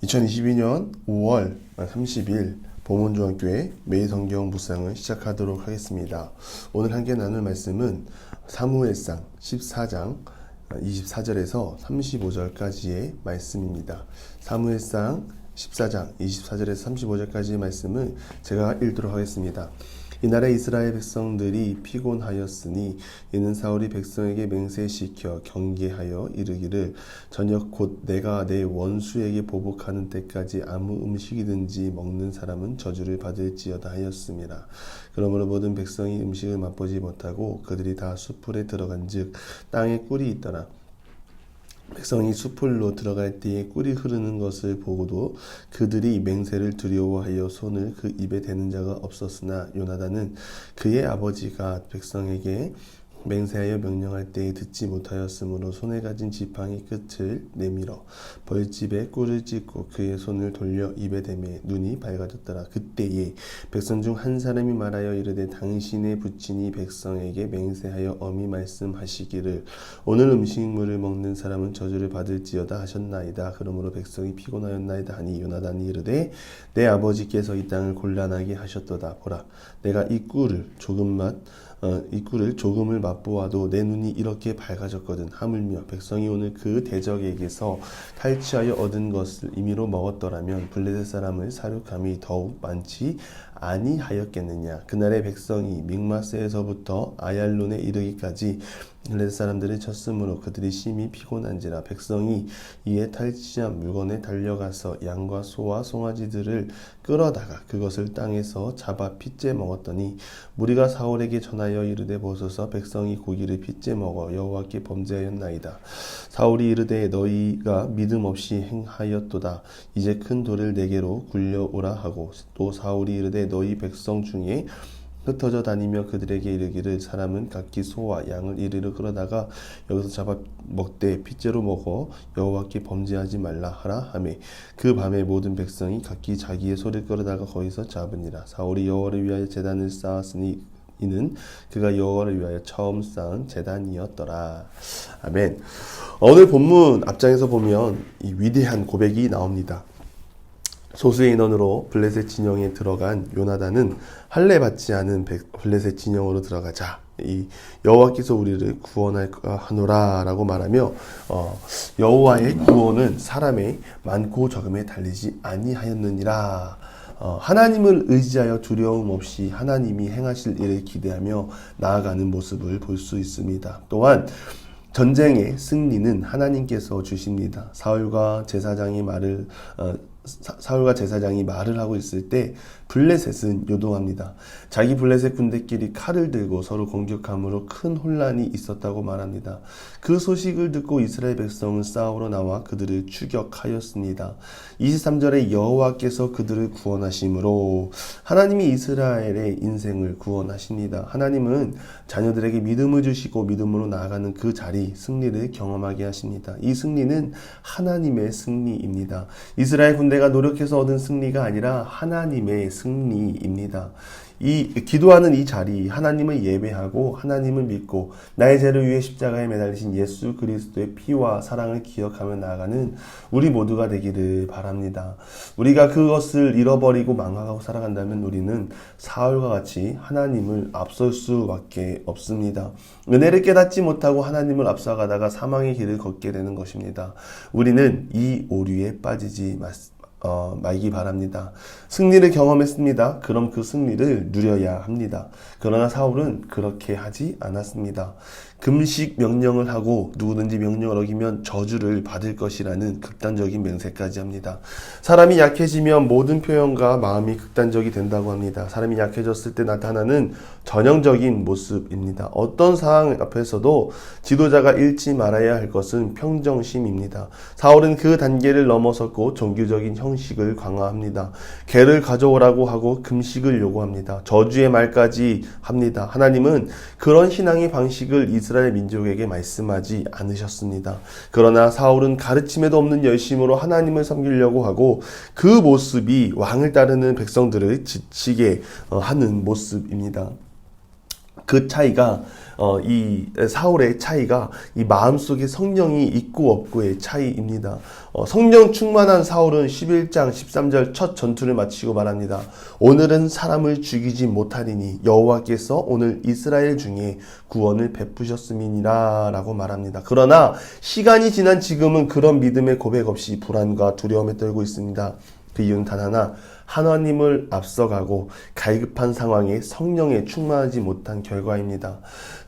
2022년 5월 30일 봉원중학교의 매일 성경 묵상을 시작하도록 하겠습니다. 오늘 함께 나눌 말씀은 사무엘상 14장 24절에서 35절까지의 말씀입니다. 사무엘상 14장 24절에서 35절까지의 말씀을 제가 읽도록 하겠습니다. 이날에 이스라엘 백성들이 피곤하였으니 이는 사울이 백성에게 맹세시켜 경계하여 이르기를 저녁 곧 내가 내 원수에게 보복하는 때까지 아무 음식이든지 먹는 사람은 저주를 받을지어다 하였습니다. 그러므로 모든 백성이 음식을 맛보지 못하고 그들이 다 숲풀에 들어간즉 땅에 꿀이 있더라. 백성이 숲으로 들어갈 때에 꿀이 흐르는 것을 보고도 그들이 맹세를 두려워하여 손을 그 입에 대는 자가 없었으나 요나단은 그의 아버지가 백성에게 맹세하여 명령할 때에 듣지 못하였으므로 손에 가진 지팡이 끝을 내밀어 벌집에 꿀을 찢고 그의 손을 돌려 입에 대매 눈이 밝아졌더라. 그때에 백성 중 한 사람이 말하여 이르되 당신의 부친이 백성에게 맹세하여 엄히 말씀하시기를 오늘 음식물을 먹는 사람은 저주를 받을지어다 하셨나이다. 그러므로 백성이 피곤하였나이다 하니 요나단이 이르되 내 아버지께서 이 땅을 곤란하게 하셨도다. 보라 내가 이 꿀을 조금을 맛보아도 내 눈이 이렇게 밝아졌거든. 하물며 백성이 오늘 그 대적에게서 탈취하여 얻은 것을 임의로 먹었더라면 블레셋 사람을 사륙함이 더욱 많지 아니하였겠느냐. 그날의 백성이 믹마스에서부터 아얄론에 이르기까지 블레셋 사람들을 쳤으므로 그들이 심히 피곤한지라. 백성이 이에 탈취한 물건에 달려가서 양과 소와 송아지들을 끌어다가 그것을 땅에서 잡아 핏째 먹었더니 무리가 사울에게 전하여 이르되 보소서 백성이 고기를 핏째 먹어 여호와께 범죄하였나이다. 사울이 이르되 너희가 믿음 없이 행하였도다. 이제 큰 돌을 내게로 굴려오라 하고 또 사울이 이르되 너희 백성 중에 흩어져 다니며 그들에게 이르기를 사람은 각기 소와 양을 이리로 끌어다가 여기서 잡아 먹되 핏째로 먹어 여호와께 범죄하지 말라 하라 하매 그 밤에 모든 백성이 각기 자기의 소를 끌어다가 거기서 잡으니라. 사울이 여호와를 위하여 제단을 쌓았으니 이는 그가 여호와를 위하여 처음 쌓은 제단이었더라. 아멘. 오늘 본문 앞장에서 보면 이 위대한 고백이 나옵니다. 소수의 인원으로 블레셋 진영에 들어간 요나단은 할례 받지 않은 블레셋 진영으로 들어가자 이 여호와께서 우리를 구원하노라 라고 말하며 여호와의 구원은 사람의 많고 적음에 달리지 아니하였느니라. 하나님을 의지하여 두려움 없이 하나님이 행하실 일을 기대하며 나아가는 모습을 볼 수 있습니다. 또한 전쟁의 승리는 하나님께서 주십니다. 사울과 제사장이 말을 하고 있을 때 블레셋은 요동합니다. 자기 블레셋 군대끼리 칼을 들고 서로 공격함으로 큰 혼란이 있었다고 말합니다. 그 소식을 듣고 이스라엘 백성은 싸우러 나와 그들을 추격하였습니다. 23절에 여호와께서 그들을 구원하심으로 하나님이 이스라엘의 인생을 구원하십니다. 하나님은 자녀들에게 믿음을 주시고 믿음으로 나아가는 그 자리 승리를 경험하게 하십니다. 이 승리는 하나님의 승리입니다. 이스라엘 군대가 노력해서 얻은 승리가 아니라 하나님의 승리입니다. 기도하는 이 자리, 하나님을 예배하고 하나님을 믿고 나의 죄를 위해 십자가에 매달리신 예수 그리스도의 피와 사랑을 기억하며 나아가는 우리 모두가 되기를 바랍니다. 우리가 그것을 잃어버리고 망각하고 살아간다면 우리는 사울과 같이 하나님을 앞설 수밖에 없습니다. 은혜를 깨닫지 못하고 하나님을 앞서가다가 사망의 길을 걷게 되는 것입니다. 우리는 이 오류에 빠지지 말기 바랍니다. 승리를 경험했습니다. 그럼 그 승리를 누려야 합니다. 그러나 사울은 그렇게 하지 않았습니다. 금식 명령을 하고 누구든지 명령을 어기면 저주를 받을 것이라는 극단적인 맹세까지 합니다. 사람이 약해지면 모든 표현과 마음이 극단적이 된다고 합니다. 사람이 약해졌을 때 나타나는 전형적인 모습입니다. 어떤 상황 앞에서도 지도자가 잃지 말아야 할 것은 평정심입니다. 사울은 그 단계를 넘어섰고 종교적인 형식을 강화합니다. 개를 가져오라고 하고 금식을 요구합니다. 저주의 말까지 합니다. 하나님은 그런 신앙의 방식을 이스라엘 민족에게 말씀하지 않으셨습니다. 그러나 사울은 가르침에도 없는 열심으로 하나님을 섬기려고 하고 그 모습이 왕을 따르는 백성들을 지치게 하는 모습입니다. 그 차이가 이 사울의 차이가 이 마음속에 성령이 있고 없고의 차이입니다. 성령 충만한 사울은 11장 13절 첫 전투를 마치고 말합니다. 오늘은 사람을 죽이지 못하리니 여호와께서 오늘 이스라엘 중에 구원을 베푸셨음이니라 라고 말합니다. 그러나 시간이 지난 지금은 그런 믿음의 고백 없이 불안과 두려움에 떨고 있습니다. 그 이유는 단 하나, 하나님을 앞서가고 갈급한 상황에 성령에 충만하지 못한 결과입니다.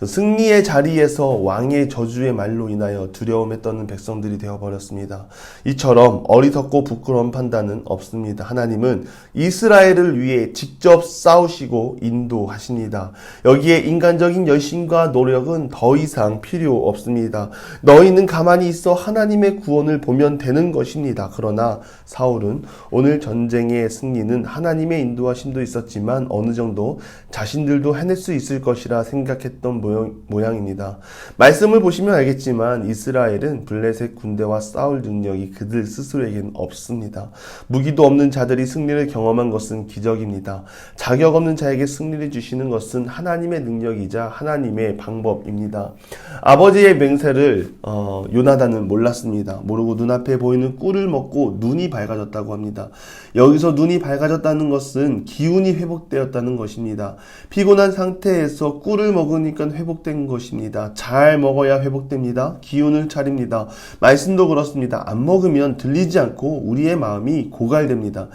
승리의 자리에서 왕의 저주의 말로 인하여 두려움에 떠는 백성들이 되어버렸습니다. 이처럼 어리석고 부끄러운 판단은 없습니다. 하나님은 이스라엘을 위해 직접 싸우시고 인도하십니다. 여기에 인간적인 열심과 노력은 더 이상 필요 없습니다. 너희는 가만히 있어 하나님의 구원을 보면 되는 것입니다. 그러나 사울은 오늘 전쟁의 승리는 하나님의 인도하심도 있었지만 어느 정도 자신들도 해낼 수 있을 것이라 생각했던 모양입니다. 말씀을 보시면 알겠지만 이스라엘은 블레셋 군대와 싸울 능력이 그들 스스로에게는 없습니다. 무기도 없는 자들이 승리를 경험한 것은 기적입니다. 자격 없는 자에게 승리를 주시는 것은 하나님의 능력이자 하나님의 방법입니다. 아버지의 맹세를 요나단은 몰랐습니다. 모르고 눈앞에 보이는 꿀을 먹고 눈이 밝아졌다고 합니다. 여기서 눈이 밝아졌다는 것은 기운이 회복되었다는 것입니다. 피곤한 상태에서 꿀을 먹으니까 회복된 것입니다. 잘 먹어야 회복됩니다. 기운을 차립니다. 말씀도 그렇습니다. 안 먹으면 들리지 않고 우리의 마음이 고갈됩니다.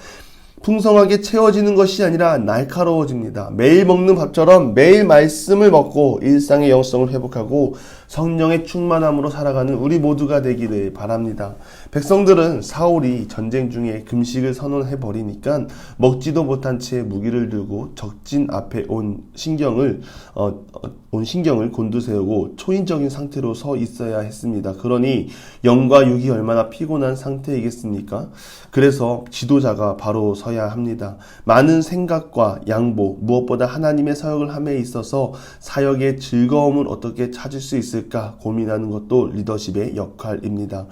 풍성하게 채워지는 것이 아니라 날카로워집니다. 매일 먹는 밥처럼 매일 말씀을 먹고 일상의 영성을 회복하고 성령의 충만함으로 살아가는 우리 모두가 되기를 바랍니다. 백성들은 사울이 전쟁 중에 금식을 선언해버리니까 먹지도 못한 채 무기를 들고 적진 앞에 온 신경을 곤두세우고 초인적인 상태로 서 있어야 했습니다. 그러니 영과 육이 얼마나 피곤한 상태이겠습니까? 그래서 지도자가 바로 서야 합니다. 많은 생각과 양보, 무엇보다 하나님의 사역을 함에 있어서 사역의 즐거움을 어떻게 찾을 수 있을까 고민하는 것도 리더십의 역할입니다.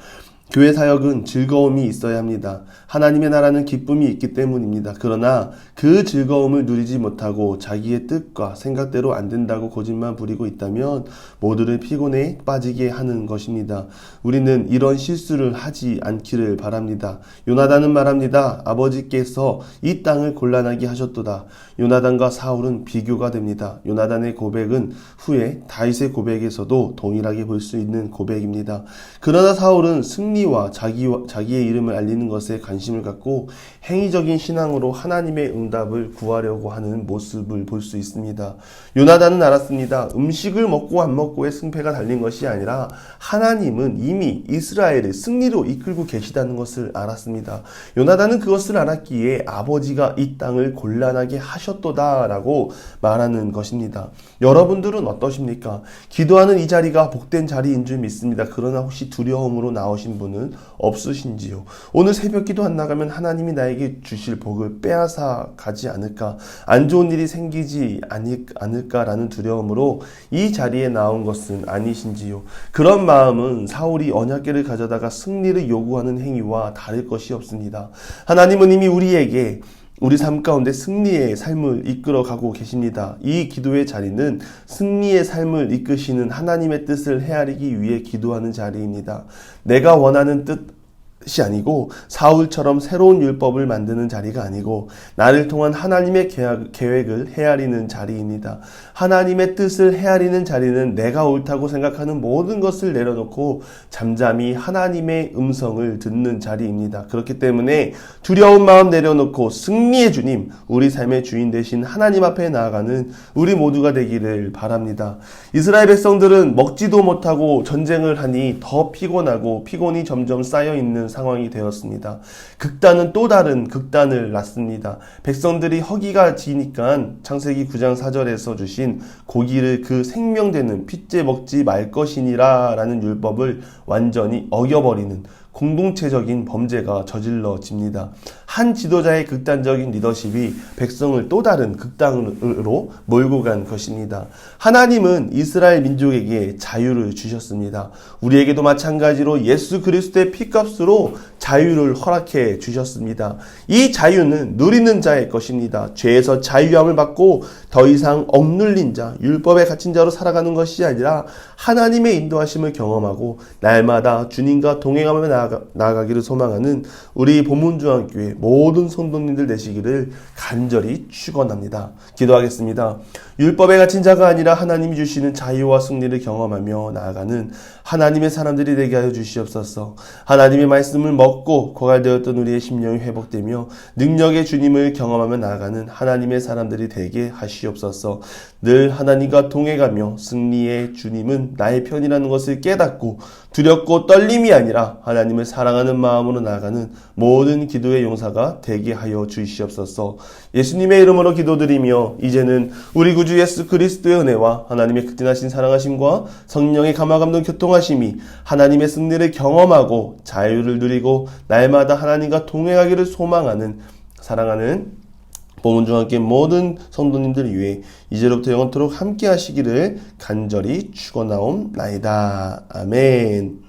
교회 사역은 즐거움이 있어야 합니다. 하나님의 나라는 기쁨이 있기 때문입니다. 그러나 그 즐거움을 누리지 못하고 자기의 뜻과 생각대로 안 된다고 고집만 부리고 있다면 모두를 피곤에 빠지게 하는 것입니다. 우리는 이런 실수를 하지 않기를 바랍니다. 요나단은 말합니다. 아버지께서 이 땅을 곤란하게 하셨도다. 요나단과 사울은 비교가 됩니다. 요나단의 고백은 후에 다윗의 고백에서도 동일하게 볼 수 있는 고백입니다. 그러나 사울은 승리와 자기의 이름을 알리는 것에 관심을 갖고 행위적인 신앙으로 하나님의 응답을 구하려고 하는 모습을 볼 수 있습니다. 요나단은 알았습니다. 음식을 먹고 안 먹고의 승패가 달린 것이 아니라 하나님은 이미 이스라엘을 승리로 이끌고 계시다는 것을 알았습니다. 요나단은 그것을 알았기에 아버지가 이 땅을 곤란하게 하셨도다라고 말하는 것입니다. 여러분들은 어떠십니까? 기도하는 이 자리가 복된 자리인 줄 믿습니다. 그러나 혹시 두려움으로 나오신 분은 없으신지요? 오늘 새벽 기도 안 나가면 하나님이 나에게 주실 복을 빼앗아 가지 않을까? 안 좋은 일이 생기지 않을까라는 두려움으로 이 자리에 나온 것은 아니신지요? 그런 마음은 사울이 언약궤를 가져다가 승리를 요구하는 행위와 다를 것이 없습니다. 하나님은 이미 우리에게 우리 삶 가운데 승리의 삶을 이끌어가고 계십니다. 이 기도의 자리는 승리의 삶을 이끄시는 하나님의 뜻을 헤아리기 위해 기도하는 자리입니다. 내가 원하는 뜻이 아니고 사울처럼 새로운 율법을 만드는 자리가 아니고 나를 통한 하나님의 계획을 헤아리는 자리입니다. 하나님의 뜻을 헤아리는 자리는 내가 옳다고 생각하는 모든 것을 내려놓고 잠잠히 하나님의 음성을 듣는 자리입니다. 그렇기 때문에 두려운 마음 내려놓고 승리의 주님, 우리 삶의 주인 되신 하나님 앞에 나아가는 우리 모두가 되기를 바랍니다. 이스라엘 백성들은 먹지도 못하고 전쟁을 하니 더 피곤하고 피곤이 점점 쌓여있는 상황이 되었습니다. 극단은 또 다른 극단을 낳습니다. 백성들이 허기가 지니까 창세기 9장 4절에서 주신 고기를 그 생명되는 핏째 먹지 말 것이니라 라는 율법을 완전히 어겨버리는 공동체적인 범죄가 저질러집니다. 한 지도자의 극단적인 리더십이 백성을 또 다른 극단으로 몰고 간 것입니다. 하나님은 이스라엘 민족에게 자유를 주셨습니다. 우리에게도 마찬가지로 예수 그리스도의 피값으로 자유를 허락해 주셨습니다. 이 자유는 누리는 자의 것입니다. 죄에서 자유함을 받고 더 이상 억눌린 자, 율법에 갇힌 자로 살아가는 것이 아니라 하나님의 인도하심을 경험하고 날마다 주님과 동행하며 나아가기를 소망하는 우리 보문중앙교회 모든 성도님들 되시기를 간절히 축원합니다. 기도하겠습니다. 율법에 갇힌 자가 아니라 하나님이 주시는 자유와 승리를 경험하며 나아가는 하나님의 사람들이 되게 하여 주시옵소서. 하나님의 말씀을 먹고 고갈되었던 우리의 심령이 회복되며 능력의 주님을 경험하며 나아가는 하나님의 사람들이 되게 하시옵소서. 늘 하나님과 동행하며 승리의 주님은 나의 편이라는 것을 깨닫고 두렵고 떨림이 아니라 하나님을 사랑하는 마음으로 나아가는 모든 기도의 용사가 되게 하여 주시옵소서. 예수님의 이름으로 기도드리며 이제는 우리 구주 예수 그리스도의 은혜와 하나님의 극진하신 사랑하심과 성령의 감화감동 교통하심이 하나님의 승리를 경험하고 자유를 누리고 날마다 하나님과 동행하기를 소망하는 사랑하는 보문중앙교회 모든 성도님들 위해 이제로부터 영원토록 함께 하시기를 간절히 축원하옵나이다. 아멘.